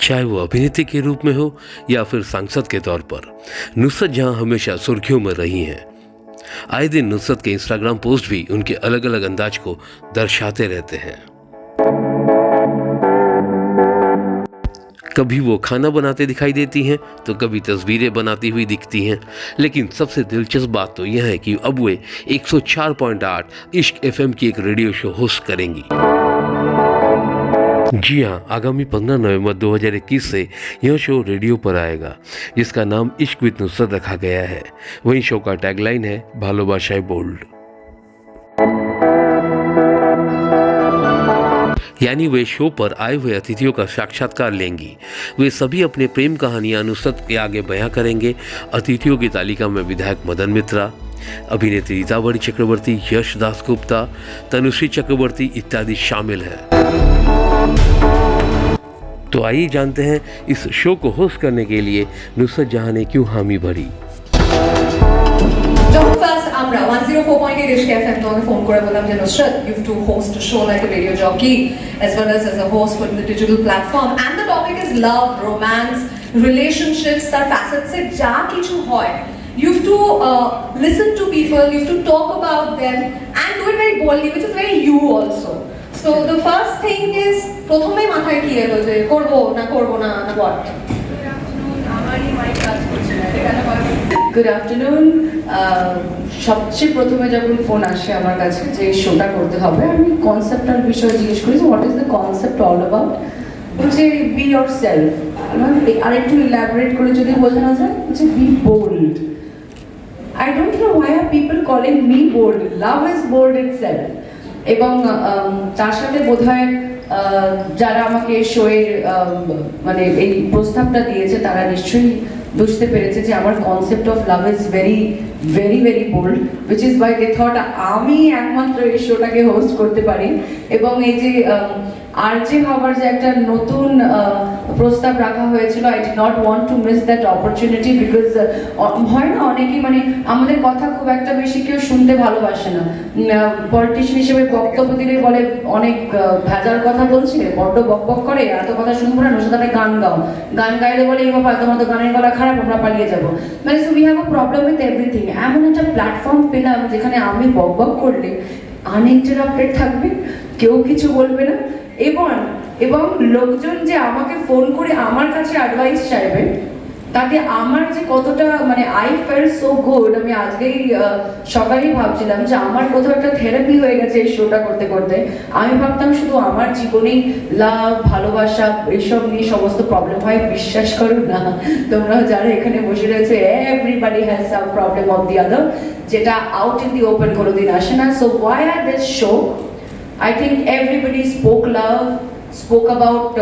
चाहे वो अभिनेत्री के रूप में हो या फिर सांसद के तौर पर, नुसरत जहां हमेशा सुर्खियों में रही हैं। आए दिन नुसरत के इंस्टाग्राम पोस्ट भी उनके अलग अलग अंदाज को दर्शाते रहते हैं। कभी वो खाना बनाते दिखाई देती हैं तो कभी तस्वीरें बनाती हुई दिखती हैं। लेकिन सबसे दिलचस्प बात तो यह है कि अब वे 104.8 इश्क एफएम की एक रेडियो शो होस्ट करेंगी। जी हाँ, आगामी 15 नवंबर 2021 से यह शो रेडियो पर आएगा, जिसका नाम इश्क विद नुसरत रखा गया है। वहीं शो का टैगलाइन है भालोबाशाय बोल्ड, यानी वे शो पर आए हुए अतिथियों का साक्षात्कार लेंगी। वे सभी अपने प्रेम कहानियां नुसरत के आगे बयां करेंगे। अतिथियों की तालिका में विधायक मदन मित्रा, अभिनेत्री रीतावरी चक्रवर्ती, यश दासगुप्ता, तनुश्री चक्रवर्ती इत्यादि शामिल हैं। तो आइए जानते हैं इस शो को होस्ट करने के लिए नुसरत जहां ने क्यों हामी भरी। আমরা 104.8 ইশক এফএম তোমাকে ফোন করে বললাম যে Nusrat, you have to host a show like a radio jockey as well as a host for the digital platform, and the topic is love, romance, relationships, তার facets এ যা কিছু হয়, you have to listen to people, you have to talk about them and do it very boldly, which is very you also. So the first thing is প্রথমেই মাথায় কি এলো যে করব না what? আমারই মাইক কাজ করছে না, এটা কেন বলবো? Good afternoon. সবচেয়ে প্রথমে যখন ফোন আসে আমার কাছে যে শোটা করতে হবে, আমি কনসেপ্টাল বিষয়ে জিজ্ঞেস করি যে what is the concept all about. বলছে বি ইয়োর সেলফ। আর একটু ইলাবোরেট করে যদি বোঝানো যায় যে be bold. I don't know why are people calling me bold, love is bold itself. এবং তার সাথে বোধহয় যারা আমাকে শোয়ের মানে এই প্রস্তাবটা দিয়েছে তারা নিশ্চয়ই বুঝতে পেরেছে যে আমার concept of love is very very very bold, which is why they thought আমি একমাত্র এই শোটাকে হোস্ট করতে পারি। এবং এই যে আরজে হওয়ার যে একটা নতুন প্রস্তাব রাখা হয়েছিল, I did not want to miss that opportunity, because হয় না অনেকেই মানে আমাদের কথা খুব একটা বেশি কেউ শুনতে ভালোবাসে না। পলিটিশিয়ান হিসেবে বক্তব্য দিলে বলে অনেক ভেজাল কথা বলছে, বড্ড বকবক করে, এত কথা শুনবো না, সাথে গান গাও, গান গাইলে বলে এই বাবা তোমার তো গানের গলা খারাপ, আমরা পালিয়ে যাবো। মানে so we have a problem with everything. এমন একটা প্ল্যাটফর্ম পেলাম যেখানে আমি বকবক করলে আনইন্টারাপ্টেড থাকবে, কেউ কিছু বলবে না, এবং লোকজন যে আমাকে ফোন করে আমার কাছে অ্যাডভাইস চাইবে, তাতে আমার যে কতটা মানে আই ফেল্ট সো গুড। আমি আজকেই সকালেই ভাবছিলাম যে আমার কোথাও একটা থেরাপি হয়ে গেছে এই শোটা করতে করতে। আমি ভাবতাম শুধু আমার জীবনেই লাভ, ভালোবাসা এইসব নিয়ে সমস্ত প্রবলেম হয়। বিশ্বাস করো না, তোমরা যারা এখানে বসে রয়েছে, everybody has some problem of the other, যেটা আউট ইন দি ওপেন কোনোদিন আসে না। So why are this show? I think everybody spoke about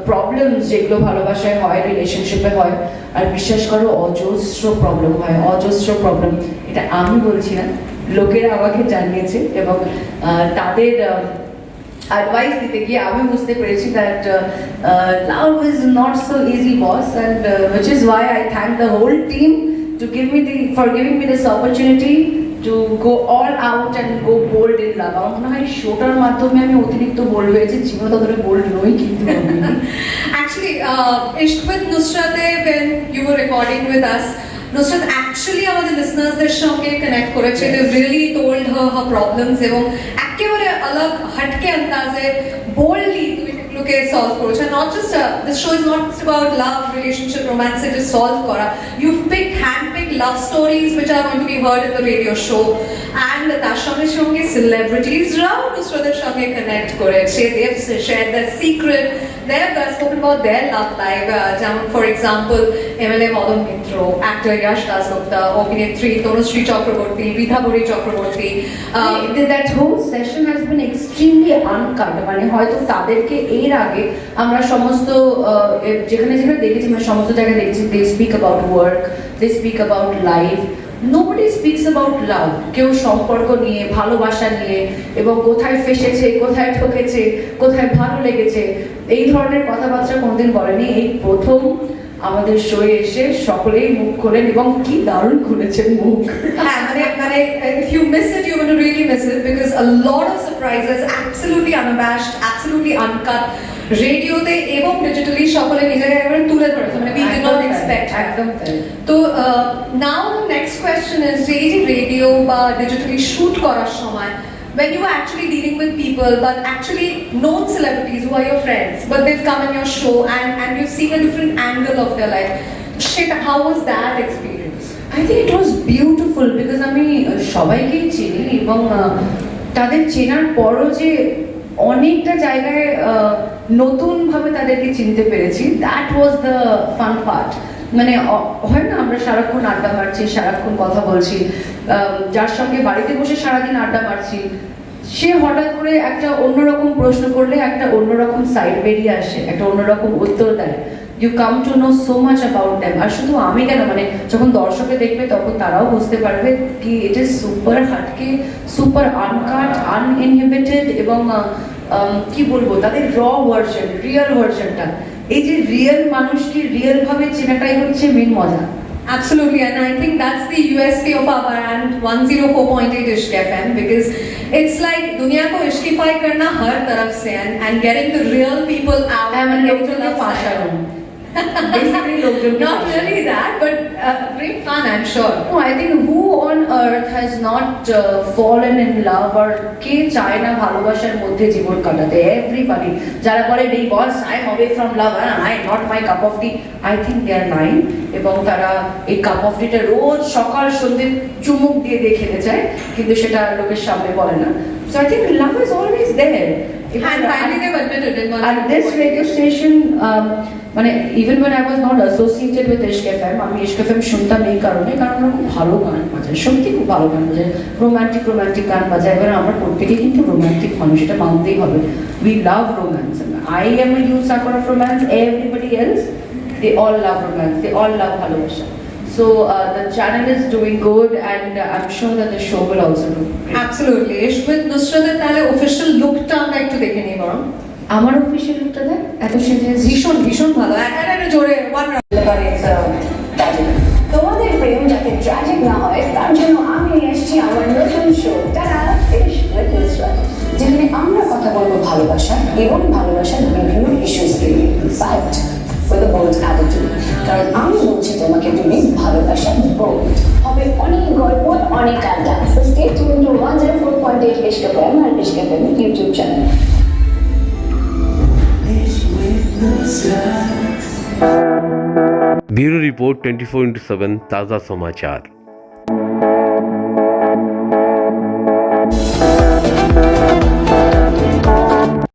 problems যেগুলো ভালোবাসায় হয়, রিলেশনশিপে হয়। আর বিশ্বাস করো অজস্র প্রবলেম হয়, অজস্র প্রবলেম। এটা আমি বলছি না, লোকেরা আমাকে জানিয়েছে এবং তাদের অ্যাডভাইস দিতে গিয়ে আমি বুঝতে পেরেছি that love is not so easy boss, and which is why I thank the whole team for giving me this opportunity to go all out and go bold in love. আমার মনে হয় শোটার মাধ্যমে আমি অতিরিক্ত বোল্ড হয়েছি, জীবনে ততটা bold নই কিন্তু। Actually, Ishq with Nusrat, when you were recording with us, Nusrat actually আমাদের লিসনার্সদের সঙ্গে কানেক্ট করেছে। They really told her problems এবং একেবারে আলাদা হটকে আন্দাজে boldly তুমি সেগুলোকে সলভ করেছো। Not just this show is not just about love, relationship, romance, it is solve করা। You've handpicked love stories which are going to be heard in the radio show, and তার সঙ্গে সঙ্গে সেলিব্রিটিজরাও নুসরাতের সঙ্গে connect করেছে। They have shared their secret, they have spoken about their love life, যেমন for example MLA Madan Mitra, actor Yash Dasgupta, অভিনেত্রী Tanushree Chakraborty, রিতাবরী Chakraborty. That whole session has been extremely uncut. মানে হয়তো তাদেরকে এর আগে আমরা সমস্ত যেখানে দেখেছি, মানে সমস্ত জায়গায় দেখেছি, they speak about work, they speak about life, nobody speaks about love. কেউ সম্পর্ক নিয়ে, ভালোবাসা নিয়ে, এবং কোথায় ফেসেছে, কোথায় ঠকেছে, কোথায় ভালো লেগেছে, এই ধরনের কথাবার্তা কোনোদিন বলেনি। এই প্রথম আমাদের শোয়ে এসে সকলেই মুখ খোলেন এবং কি দারুণ খুলেছেন মুখ। হ্যাঁ, মানে if you miss it, you're going to really miss it, because a lot of surprises, absolutely unabashed, absolutely uncut, রেডিওতে এবং ডিজিটালি সকলে নিজেকে একেবারে তুলে ধরেছে, মানে উই ডিড নট এক্সপেক্ট। একদম তাই। তো নাও দ্য নেক্সট কোয়েশ্চেন ইজ যে এই যে রেডিও বা ডিজিটালি শুট করার সময় when you are actually dealing with people but actually known celebrities who are your friends but they've come in your show and you've seen a different angle of their life, shit, how was that experience? I think it was beautiful because আমি সবাইকেই চিনি এবং তাদের চেনার পরও যে অনেকটা জায়গায় নতুনভাবে তাদেরকে চিনতে পেরেছি, that was the fun part. মানে হয় না আমরা সারাক্ষণ আড্ডা মারছি, সারাক্ষণ কথা বলছি, যার সঙ্গে বাড়িতে বসে সারাদিন আড্ডা মারছি, সে হঠাৎ করে একটা অন্যরকম প্রশ্ন করলে একটা অন্যরকম সাইড বেরিয়ে আসে, একটা অন্যরকম উত্তর দেয়। You come to know so much about them. আর শুধু আমি কেন, মানে যখন দর্শকে দেখবে তখন তারাও বুঝতে পারবে কি ইট ইজ সুপার হাটকে, সুপার আনকাট, আনইনহিবিটেড এবং কি বলবো তাদের র ভার্সন, রিয়েল ভার্সনটা। এই যে রিয়েল মানুষকে রিয়েল ভাবে চেনাটাই হচ্ছে মেন মজা। Absolutely, and I think that's the USP of our brand 104.8 Ishq FM, because it's like दुनिया को इश्किफाई करना हर तरफ से and getting the real people out and getting to love ফাঁসানো basically লোকজনকে Not really that, but great fun, I'm sure. No, I think who on earth has not fallen in love or কে চায় না ভালোবাসার মধ্যে জীবন কাটাতে? Everybody. যারা বলে এই boss I am away from love, I not my cup of tea, I think they are lying, এবং তারা এই কাপ অফ টিটা রোজ সকাল সন্ধ্যে চুমুক দিয়ে দিয়ে খেতে চায়, কিন্তু সেটা লোকের সামনে বলে না। So I think love is always there. And finally they've admitted it. At this radio station, মানে even when I was not associated with Ishq FM, আমি Ishq FM শুনতাম এই কারণে, কারণ ওরা খুব ভালো গান বাজায়, সত্যি খুব ভালো গান বাজায়, রোমান্টিক গান বাজায়। এবার আমরা প্রত্যেকেই কিন্তু রোমান্টিক মানুষ, এটা মানতেই হবে। We love romance. I am a huge sucker of romance. Everybody else, they all love romance. They all love ভালোবাসা. So the channel is doing good, and I'm sure that the show will also do great. Absolutely. Ishq with Nusrat-এর তাহলে official লুকটা আমরা একটু দেখে নিই বরং। আমার official লুকটা দেখ, এত সেজে ভীষণ ভীষণ ভালো। একটা জোরে ওয়ান তোমাদের প্রেম যাতে ট্র্যাজিক না হয় তার জন্য আমি এসেছি আমার নতুন শো তারা ইশক উইথ নুসরাত, যেখানে আমরা কথা বলবো ভালোবাসা এবং ভালোবাসার বিভিন্ন ইস্যুস নিয়ে, ফ্যাক্ট উইথ বোল্ড অ্যাটিটিউড। কারণ আমি বলছি তোমাকে তুমি ভালোবাসা বোল্ড হবে, অনেক গল্প, অনেক আড্ডা। So stay tune to 104.8 Ishq FM আর Ishq FM YouTube channel. Bureau report 24/7 ताज़ा समाचार।